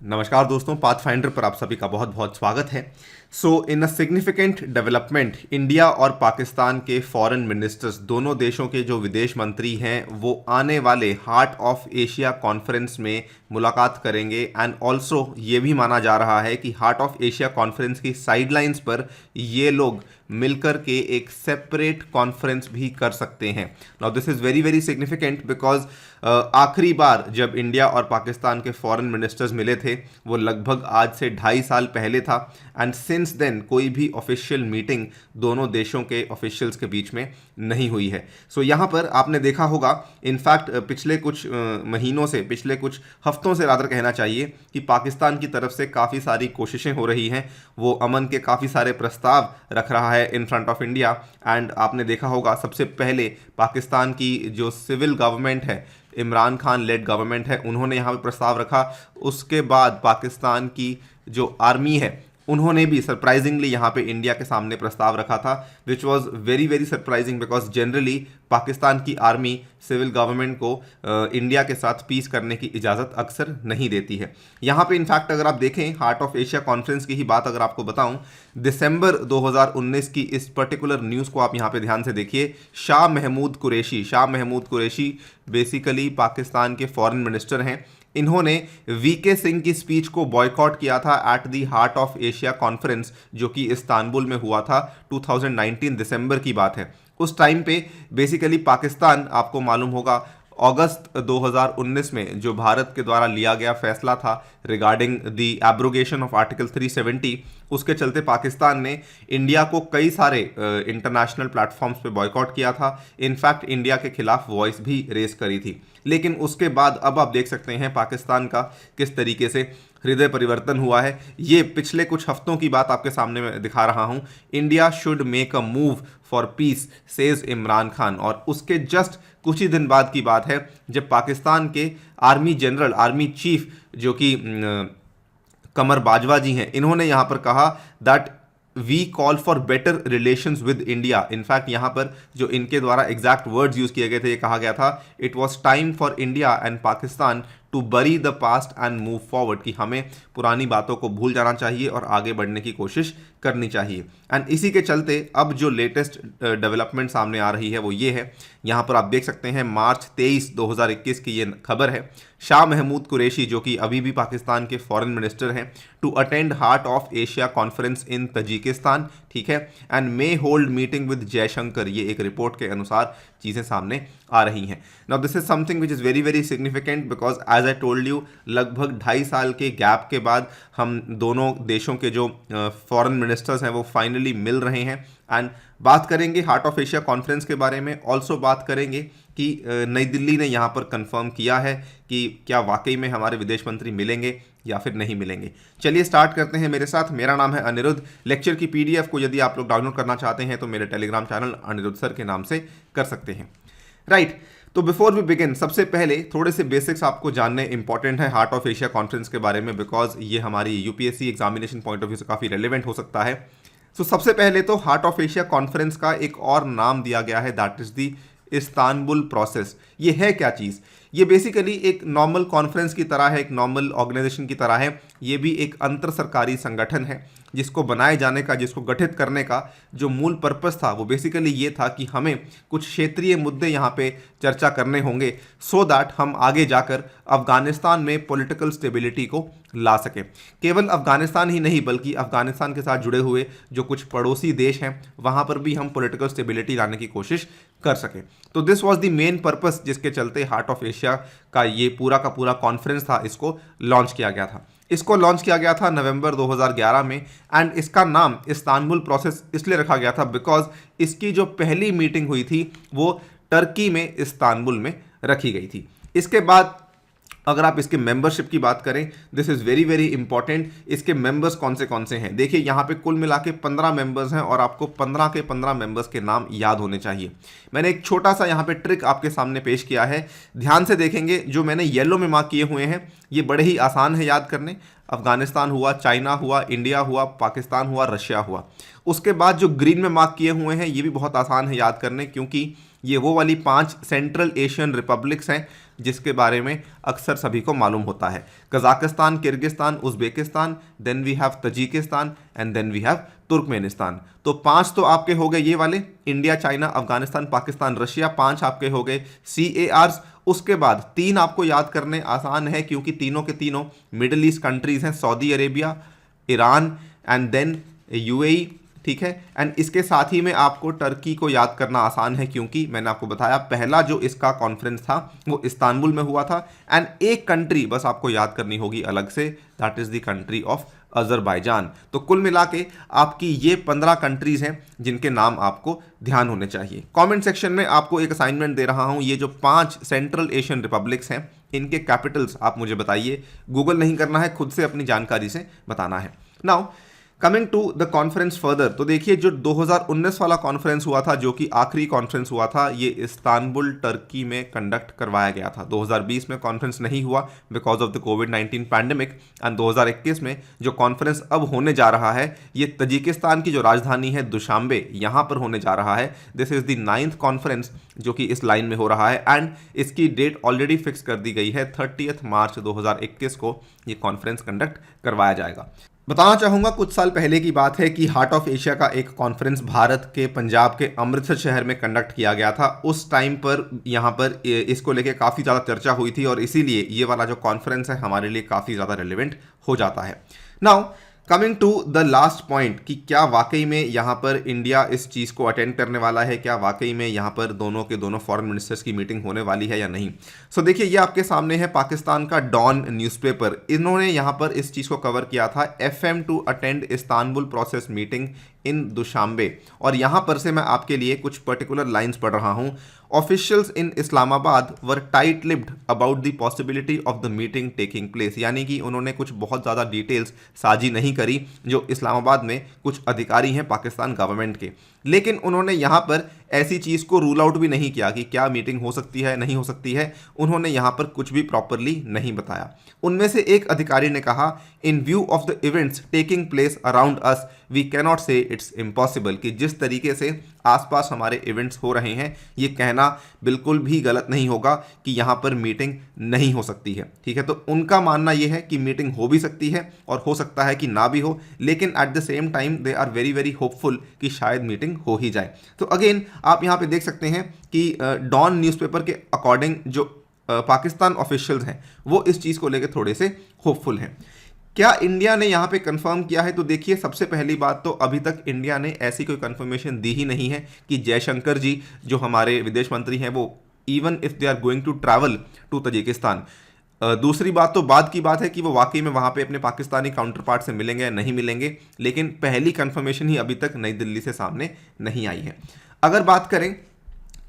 नमस्कार दोस्तों, पाथफाइंडर पर आप सभी का बहुत बहुत स्वागत है। इन अ सिग्निफिकेंट डेवलपमेंट, इंडिया और पाकिस्तान के फॉरेन मिनिस्टर्स, दोनों देशों के जो विदेश मंत्री हैं, वो आने वाले हार्ट ऑफ एशिया कॉन्फ्रेंस में मुलाकात करेंगे। एंड ऑल्सो ये भी माना जा रहा है कि हार्ट ऑफ एशिया कॉन्फ्रेंस की साइडलाइंस पर ये लोग मिलकर के एक सेपरेट कॉन्फ्रेंस भी कर सकते हैं। Now this is very very significant because आखिरी बार जब इंडिया और पाकिस्तान के फॉरेन मिनिस्टर्स मिले थे वो लगभग आज से 2.5 साल पहले था। एंड सिंस देन कोई भी ऑफिशियल मीटिंग दोनों देशों के ऑफिशियल्स के बीच में नहीं हुई है। यहाँ पर आपने देखा होगा, इनफैक्ट पिछले कुछ महीनों से, पिछले कुछ हफ्तों से रादर कहना चाहिए, कि पाकिस्तान की तरफ से काफ़ी सारी कोशिशें हो रही हैं। वो अमन के काफ़ी सारे प्रस्ताव रख रहा है in front of India. And आपने देखा होगा, सबसे पहले पाकिस्तान की जो सिविल गवर्नमेंट है, इमरान खान लेड गवर्नमेंट है, उन्होंने यहाँ पे प्रस्ताव रखा। उसके बाद पाकिस्तान की जो आर्मी है, उन्होंने भी सरप्राइजिंगली यहाँ पे इंडिया के सामने प्रस्ताव रखा था, which was very very surprising because generally Pakistan की आर्मी सिविल गवर्नमेंट को इंडिया के साथ पीस करने की इजाज़त अक्सर नहीं देती है। यहाँ पे इनफैक्ट अगर आप देखें, हार्ट ऑफ एशिया कॉन्फ्रेंस की ही बात अगर आपको बताऊं, दिसंबर 2019 की इस पर्टिकुलर न्यूज़ को आप यहाँ पे ध्यान से देखिए। शाह महमूद कुरैशी बेसिकली पाकिस्तान के फॉरेन मिनिस्टर हैं। इन्होंने वीके सिंह की स्पीच को बॉयकॉट किया था at the heart of Asia conference, जो कि इस्तांबुल में हुआ था। 2019 दिसंबर की बात है। उस टाइम पे बेसिकली पाकिस्तान, आपको मालूम होगा, अगस्त 2019 में जो भारत के द्वारा लिया गया फैसला था regarding the abrogation of article 370, उसके चलते पाकिस्तान ने इंडिया को कई सारे इंटरनेशनल प्लेटफॉर्म्स पे बॉयकॉट किया था। इनफैक्ट इंडिया के खिलाफ वॉइस भी रेस करी थी। लेकिन उसके बाद अब आप देख सकते हैं पाकिस्तान का किस तरीके से हृदय परिवर्तन हुआ है। ये पिछले कुछ हफ्तों की बात आपके सामने मैं दिखा रहा हूं। India should make a move for piece, says Imran Khan. और उसके जस्ट कुछ ही दिन बाद की बात है जब पाकिस्तान के आर्मी जनरल, आर्मी चीफ, जो कि कमर बाजवा जी हैं, इन्होंने यहाँ पर कहा that we call for better relations with India. In fact यहाँ पर जो इनके द्वारा एग्जैक्ट वर्ड्स यूज किए गए थे, ये कहा गया था, it was time for India and Pakistan to bury the past and move forward, कि हमें पुरानी बातों को भूल जाना चाहिए और आगे बढ़ने की कोशिश करनी चाहिए। एंड इसी के चलते अब जो लेटेस्ट डेवलपमेंट सामने आ रही है वो ये है। यहाँ पर आप देख सकते हैं मार्च 23, 2021 की ये खबर है। शाह महमूद कुरैशी, जो कि अभी भी पाकिस्तान के फॉरेन मिनिस्टर हैं, to attend heart of Asia conference in Tajikistan, ठीक है, and may hold meeting with Jaishankar. ये एक रिपोर्ट के अनुसार चीज़ें सामने आ रही हैं। Now this is something which is very very significant because as I told you, लगभग 2.5 साल के गैप के बाद हम दोनों देशों के जो फॉरेन मिनिस्टर्स हैं वो फाइनली मिल रहे हैं। एंड बात करेंगे हार्ट ऑफ एशिया कॉन्फ्रेंस के बारे में। ऑल्सो बात करेंगे कि नई दिल्ली ने यहाँ पर कंफर्म किया है कि क्या वाकई में हमारे विदेश मंत्री मिलेंगे या फिर नहीं मिलेंगे। चलिए स्टार्ट करते हैं मेरे साथ। मेरा नाम है अनिरुद्ध। लेक्चर की पीडीएफ को यदि आप लोग डाउनलोड करना चाहते हैं तो मेरे टेलीग्राम चैनल अनिरुद्ध सर के नाम से कर सकते हैं। राइट, तो बिफोर वी बिगिन, सबसे पहले थोड़े से बेसिक्स आपको जानने इंपॉर्टेंट है हार्ट ऑफ एशिया कॉन्फ्रेंस के बारे में, बिकॉज ये हमारी UPSC examination point of view से काफ़ी रेलिवेंट हो सकता है। सबसे पहले तो हार्ट ऑफ एशिया कॉन्फ्रेंस का एक और नाम दिया गया है, that is the Istanbul process. ये है क्या चीज़? ये बेसिकली एक नॉर्मल कॉन्फ्रेंस की तरह है, एक नॉर्मल ऑर्गेनाइजेशन की तरह है। ये भी एक अंतर सरकारी संगठन है जिसको बनाए जाने का, जिसको गठित करने का जो मूल पर्पस था वो बेसिकली ये था कि हमें कुछ क्षेत्रीय मुद्दे यहाँ पे चर्चा करने होंगे सो दैट हम आगे जाकर अफगानिस्तान में पॉलिटिकल स्टेबिलिटी को ला सकें। केवल अफगानिस्तान ही नहीं बल्कि अफगानिस्तान के साथ जुड़े हुए जो कुछ पड़ोसी देश हैं वहाँ पर भी हम पॉलिटिकल स्टेबिलिटी लाने की कोशिश कर सकें। तो this was the main purpose जिसके चलते हार्ट ऑफ एशिया का ये पूरा का पूरा कॉन्फ्रेंस था, इसको लॉन्च किया गया था। इसको लॉन्च किया गया था नवंबर 2011 में। एंड इसका नाम इस्तांबुल प्रोसेस इसलिए रखा गया था बिकॉज इसकी जो पहली मीटिंग हुई थी वो टर्की में इस्तांबुल में रखी गई थी। इसके बाद अगर आप इसके मेंबरशिप की बात करें, this is very very important. इसके मेंबर्स कौन से हैं? देखिए यहाँ पे कुल मिला के 15 मेंबर्स हैं और आपको 15 के 15 मेंबर्स के नाम याद होने चाहिए। मैंने एक छोटा सा यहाँ पे ट्रिक आपके सामने पेश किया है, ध्यान से देखेंगे। जो मैंने येलो में मार्क किए हुए हैं ये बड़े ही आसान है याद करने। अफगानिस्तान हुआ, चाइना हुआ, इंडिया हुआ, पाकिस्तान हुआ, रशिया हुआ। उसके बाद जो ग्रीन में मार्क किए हुए हैं ये भी बहुत आसान है याद करने, क्योंकि ये वो वाली 5 सेंट्रल एशियन रिपब्लिक्स हैं जिसके बारे में अक्सर सभी को मालूम होता है। Kazakhstan, Kyrgyzstan, Uzbekistan, then we have Tajikistan and then we have Turkmenistan. तो 5 तो आपके हो गए ये वाले, India, China, Afghanistan, Pakistan, Russia, 5 आपके हो गए CARs। उसके बाद 3 आपको याद करने आसान है क्योंकि तीनों के तीनों मिडिल ईस्ट कंट्रीज हैं, Saudi Arabia, Iran and then UAE, ठीक है। एंड इसके साथ ही में आपको टर्की को याद करना आसान है क्योंकि मैंने आपको बताया पहला जो इसका कॉन्फ्रेंस था वो इस्तांबुल में हुआ था। एंड एक कंट्री बस आपको याद करनी होगी अलग से, that is the country of Azerbaijan. तो कुल मिला के आपकी ये 15 कंट्रीज हैं जिनके नाम आपको ध्यान होने चाहिए। कमेंट सेक्शन में आपको एक असाइनमेंट दे रहा हूं, ये जो 5 सेंट्रल एशियन रिपब्लिक्स हैं इनके कैपिटल्स आप मुझे बताइए। गूगल नहीं करना है, खुद से अपनी जानकारी से बताना है। Now coming to the conference further, तो देखिए जो 2019 वाला कॉन्फ्रेंस हुआ था, जो कि आखिरी कॉन्फ्रेंस हुआ था, ये इस्तांबुल टर्की में कंडक्ट करवाया गया था। 2020 में कॉन्फ्रेंस नहीं हुआ because of the covid pandemic. And 2021 में जो कॉन्फ्रेंस अब होने जा रहा है ये तजिकिस्तान की जो राजधानी है दुशांबे, यहाँ पर होने जा रहा है। This is the 9th conference जो कि इस लाइन में हो रहा है एंड इसकी डेट ऑलरेडी फिक्स कर दी गई है। 30 मार्च 2021 को ये कॉन्फ्रेंस कंडक्ट करवाया जाएगा। बताना चाहूँगा कुछ साल पहले की बात है कि हार्ट ऑफ एशिया का एक कॉन्फ्रेंस भारत के पंजाब के अमृतसर शहर में कंडक्ट किया गया था। उस टाइम पर यहाँ पर इसको लेके काफ़ी ज़्यादा चर्चा हुई थी और इसीलिए ये वाला जो कॉन्फ्रेंस है हमारे लिए काफ़ी ज़्यादा रिलेवेंट हो जाता है। Now coming to the last point कि क्या वाकई में यहाँ पर इंडिया इस चीज़ को अटेंड करने वाला है, क्या वाकई में यहाँ पर दोनों के दोनों फॉरेन मिनिस्टर्स की मीटिंग होने वाली है या नहीं। सो देखिए ये आपके सामने है पाकिस्तान का डॉन न्यूज़पेपर, इन्होंने यहाँ पर इस चीज़ को कवर किया था, FM to attend Istanbul process meeting in Dushanbe. और यहाँ पर से मैं आपके लिए कुछ पर्टिकुलर लाइन्स पढ़ रहा हूँ। Officials in Islamabad were tight lipped about the possibility of the meeting taking place, यानी कि उन्होंने कुछ बहुत ज़्यादा डिटेल्स साझी नहीं करी जो इस्लामाबाद में कुछ अधिकारी हैं पाकिस्तान गवर्नमेंट के। लेकिन उन्होंने यहाँ पर ऐसी चीज़ को रूल आउट भी नहीं किया कि क्या मीटिंग हो सकती है नहीं हो सकती है, उन्होंने यहाँ पर कुछ भी प्रॉपरली नहीं बताया। उनमें से एक अधिकारी ने कहा, in view of the events taking place around us we cannot say it's impossible, कि जिस तरीके से आसपास हमारे इवेंट्स हो रहे हैं ये कहना बिल्कुल भी गलत नहीं होगा कि यहाँ पर मीटिंग नहीं हो सकती है। ठीक है, तो उनका मानना ये है कि मीटिंग हो भी सकती है और हो सकता है कि ना भी हो, लेकिन at the same time they are very very hopeful कि शायद मीटिंग हो ही जाए। तो अगेन आप यहाँ पे देख सकते हैं कि डॉन न्यूज़पेपर के अकॉर्डिंग जो पाकिस्तान ऑफिशियल्स हैं वो इस चीज़ को लेकर थोड़े से होपफुल हैं। क्या इंडिया ने यहाँ पे कंफर्म किया है? तो देखिए सबसे पहली बात तो अभी तक इंडिया ने ऐसी कोई कंफर्मेशन दी ही नहीं है कि जयशंकर जी जो हमारे विदेश मंत्री हैं वो even if they are going to travel to Tajikistan. दूसरी बात तो बाद की बात है कि वो वाकई में वहाँ पे अपने पाकिस्तानी काउंटर पार्ट से मिलेंगे या नहीं मिलेंगे, लेकिन पहली कंफर्मेशन ही अभी तक नई दिल्ली से सामने नहीं आई है। अगर बात करें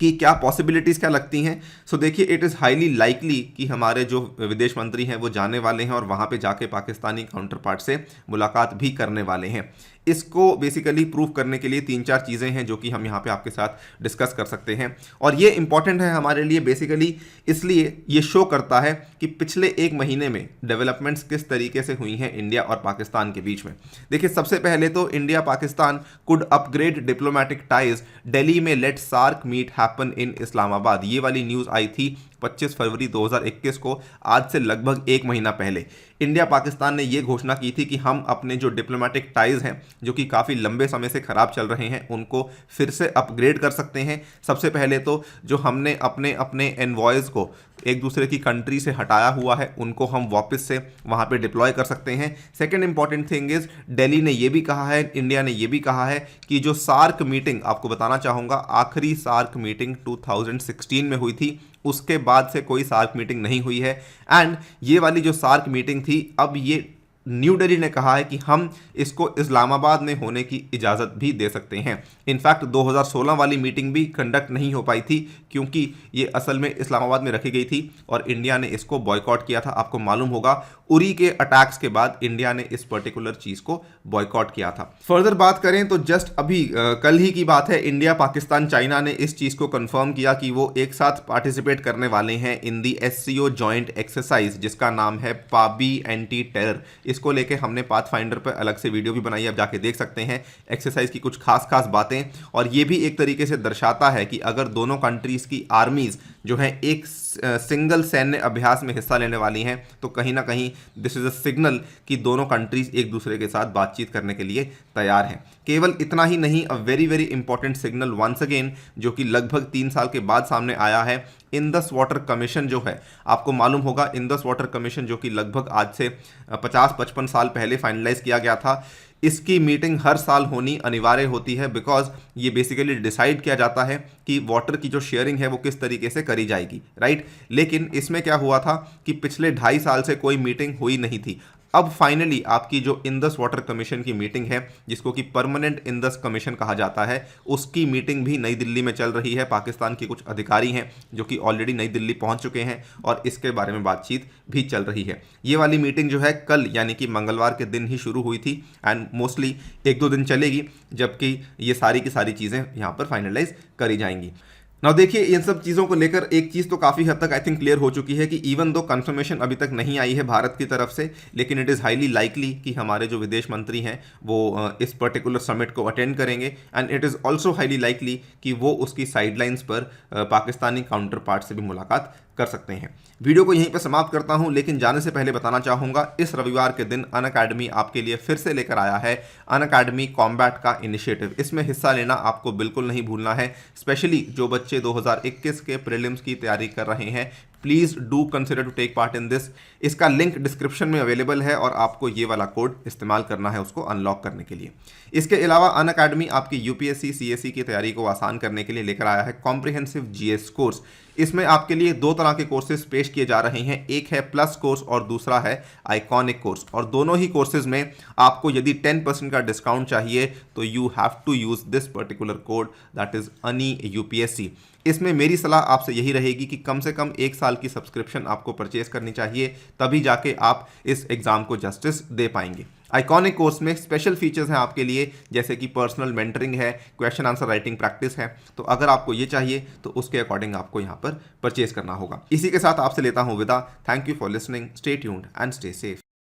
कि क्या पॉसिबिलिटीज़ क्या लगती हैं, सो देखिए इट इज़ हाईली लाइकली कि हमारे जो विदेश मंत्री हैं वो जाने वाले हैं और वहाँ पे जाके पाकिस्तानी काउंटर पार्ट से मुलाकात भी करने वाले हैं। इसको बेसिकली प्रूव करने के लिए 3-4 चीज़ें हैं जो कि हम यहाँ पे आपके साथ डिस्कस कर सकते हैं और ये इंपॉर्टेंट है हमारे लिए बेसिकली इसलिए ये शो करता है कि पिछले 1 महीने में डेवलपमेंट्स किस तरीके से हुई हैं इंडिया और पाकिस्तान के बीच में। देखिए सबसे पहले तो India Pakistan could upgrade diplomatic ties, Delhi में let SAARC meet happen in Islamabad. ये वाली न्यूज़ आई थी 25 फरवरी 2021 को, आज से लगभग 1 महीना पहले। इंडिया पाकिस्तान ने ये घोषणा की थी कि हम अपने जो डिप्लोमेटिक टाइज़ हैं जो कि काफ़ी लंबे समय से ख़राब चल रहे हैं उनको फिर से अपग्रेड कर सकते हैं। सबसे पहले तो जो हमने अपने अपने एनवॉयज़ को एक दूसरे की कंट्री से हटाया हुआ है उनको हम वापस से वहाँ पे डिप्लॉय कर सकते हैं। Second important thing is Delhi ने ये भी कहा है, इंडिया ने ये भी कहा है कि जो सार्क मीटिंग, आपको बताना चाहूँगा आखिरी सार्क मीटिंग 2016 में हुई थी, उसके बाद से कोई सार्क मीटिंग नहीं हुई है। एंड ये वाली जो सार्क मीटिंग थी अब ये न्यू दिल्ली ने कहा है कि हम इसको इस्लामाबाद में होने की इजाज़त भी दे सकते हैं। इनफैक्ट 2016 वाली मीटिंग भी कंडक्ट नहीं हो पाई थी क्योंकि ये असल में इस्लामाबाद में रखी गई थी और इंडिया ने इसको बॉयकॉट किया था। आपको मालूम होगा उरी के अटैक्स के बाद इंडिया ने इस पर्टिकुलर चीज़ को बॉयकॉट किया था। फर्दर बात करें तो जस्ट अभी कल ही की बात है, इंडिया पाकिस्तान चाइना ने इस चीज़ को कंफर्म किया कि वो एक साथ पार्टिसिपेट करने वाले हैं इन दी SCO जॉइंट एक्सरसाइज जिसका नाम है पाबी एंटी टेरर। इसको लेके हमने पाथफाइंडर पर अलग से वीडियो भी बनाई, आप जाके देख सकते हैं एक्सरसाइज की कुछ खास बातें। और ये भी एक तरीके से दर्शाता है कि अगर दोनों कंट्रीज़ की आर्मीज़ जो है एक सिंगल सैन्य अभ्यास में हिस्सा लेने वाली हैं, तो कहीं ना कहीं दिस इज़ अ सिग्नल कि दोनों कंट्रीज़ एक दूसरे के साथ बातचीत करने के लिए तैयार हैं। केवल इतना ही नहीं, a very very important signal once again, जो कि लगभग 3 साल के बाद सामने आया है। इंदस वाटर कमीशन जो है, आपको मालूम होगा इंदस वाटर कमीशन जो कि लगभग आज से 50-55 साल पहले फाइनलाइज किया गया था, इसकी मीटिंग हर साल होनी अनिवार्य होती है, बिकॉज ये बेसिकली डिसाइड किया जाता है कि वाटर की जो शेयरिंग है वो किस तरीके से करी जाएगी, राइट। लेकिन इसमें क्या हुआ था कि पिछले 2.5 साल से कोई मीटिंग हुई नहीं थी। अब फाइनली आपकी जो इंदस वाटर कमीशन की मीटिंग है, जिसको कि परमानेंट इंदस कमीशन कहा जाता है, उसकी मीटिंग भी नई दिल्ली में चल रही है। पाकिस्तान के कुछ अधिकारी हैं जो कि ऑलरेडी नई दिल्ली पहुंच चुके हैं और इसके बारे में बातचीत भी चल रही है। ये वाली मीटिंग जो है कल यानी कि मंगलवार के दिन ही शुरू हुई थी एंड मोस्टली 1-2 दिन चलेगी, जबकि ये सारी की सारी चीज़ें यहाँ पर फाइनलाइज करी जाएंगी। ना देखिए, इन सब चीज़ों को लेकर एक चीज़ तो काफ़ी हद तक आई थिंक क्लियर हो चुकी है कि इवन दो कंफर्मेशन अभी तक नहीं आई है भारत की तरफ से, लेकिन इट इज़ हाईली लाइकली कि हमारे जो विदेश मंत्री हैं वो इस पर्टिकुलर समिट को अटेंड करेंगे and it is also highly likely कि वो उसकी साइडलाइंस पर पाकिस्तानी काउंटर पार्ट से भी मुलाकात कर सकते हैं। वीडियो को यहीं पर समाप्त करता हूं, लेकिन जाने से पहले बताना चाहूँगा इस रविवार के दिन अनअकैडमी आपके लिए फिर से लेकर आया है अनअकैडमी कॉम्बैट का इनिशिएटिव। इसमें हिस्सा लेना आपको बिल्कुल नहीं भूलना है, स्पेशली जो बच्चे 2021 के प्रीलिम्स की तैयारी कर रहे हैं। Please do consider to take part in this. इसका लिंक डिस्क्रिप्शन में अवेलेबल है और आपको ये वाला कोड इस्तेमाल करना है उसको अनलॉक करने के लिए। इसके अलावा अनअकैडमी आपकी यूपीएससी सीएससी की तैयारी को आसान करने के लिए लेकर आया है कॉम्प्रिहेंसिव जीएस कोर्स। इसमें आपके लिए 2 तरह के कोर्सेज पेश किए जा रहे हैं, एक है प्लस कोर्स और दूसरा है आइकॉनिक कोर्स। और दोनों ही कोर्सेज में आपको यदि 10% का डिस्काउंट चाहिए तो you have to use this particular code, that is अनी यूपीएससी। इसमें मेरी सलाह आपसे यही रहेगी कि कम से कम 1 साल की सब्सक्रिप्शन आपको परचेज करनी चाहिए, तभी जाके आप इस एग्ज़ाम को जस्टिस दे पाएंगे। आइकॉनिक कोर्स में स्पेशल फीचर्स हैं आपके लिए, जैसे कि पर्सनल मेंटरिंग है, क्वेश्चन आंसर राइटिंग प्रैक्टिस है। तो अगर आपको ये चाहिए तो उसके अकॉर्डिंग आपको यहाँ पर परचेज करना होगा। इसी के साथ आपसे लेता हूँ विदा। Thank you for listening, stay tuned and stay safe.